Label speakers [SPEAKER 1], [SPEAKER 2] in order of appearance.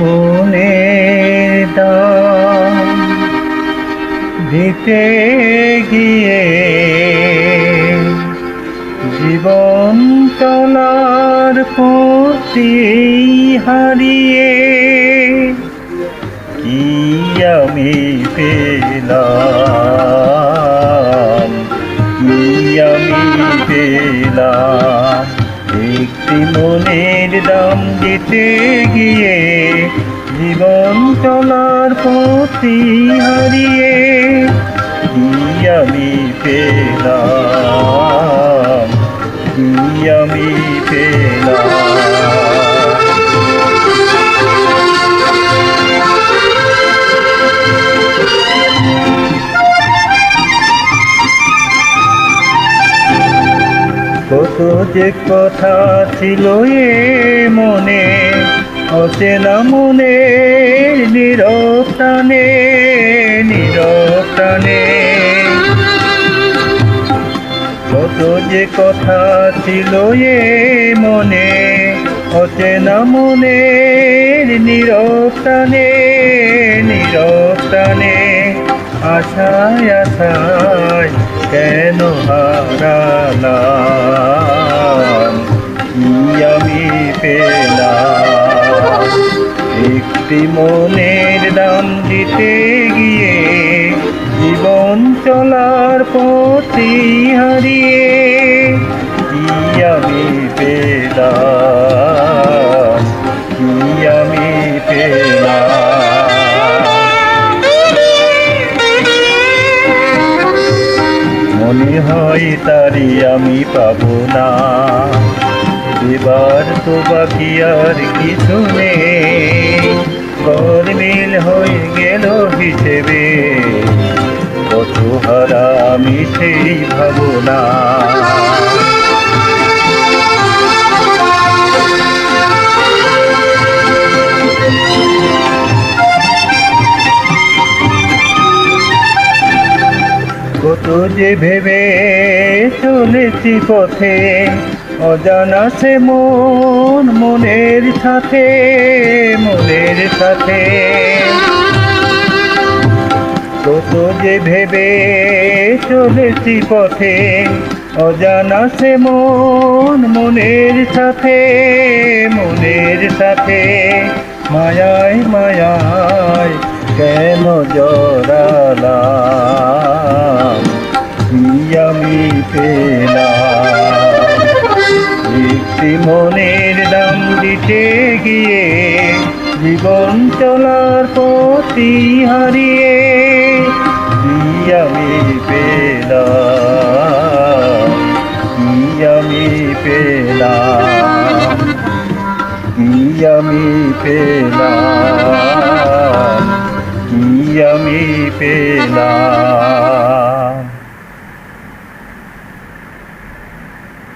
[SPEAKER 1] মনের দাম দিতে গিয়ে জীবন চলার পথে হারিয়ে কি আমি পেলাম, কি আমি পেলাম। একটি মনের দাম দিতে গিয়ে জীবন চলার পথে হারিয়ে কি আমি পেলাম, কি আমি পেলাম। কত যে কথা ছিল এ মনে, অচেনা মনে নীরব টানে, নীরব টানে। কত যে কথা ছিল এ মনে, অচেনা মনে নীরব টানে, নীরব টানে। আশায় আশায় কেন হারালাম, কি আমি পেলাম। একটি মনের দাম দিতে গিয়ে জীবন চলার পথে হারিয়ে কি আমি পেলাম, কি আমি পেলাম। মনে হয় তারি আমি পাবো না, এবার তো বাকি আর কিছু নেই। গরমিল হয়ে গেল হিসেবে, কত হারা আমি সেই ভাবনা। কত যে ভেবে চলেছি পথে, অজানা সে মন মনের সাথে, মনের সাথে। কত যে ভেবে চলেছি পথে, অজানা সে মন মনের সাথে, মনের সাথে। মায়ায় মায়ায় কেন জড়ালাম, কি আমি পেলাম। একটি মনের দাম দিতে গিয়ে জীবন চলার পথে হারিয়ে কি আমি পেলাম, কি আমি পেলাম, কি আমি পেলাম, কি আমি পেলাম।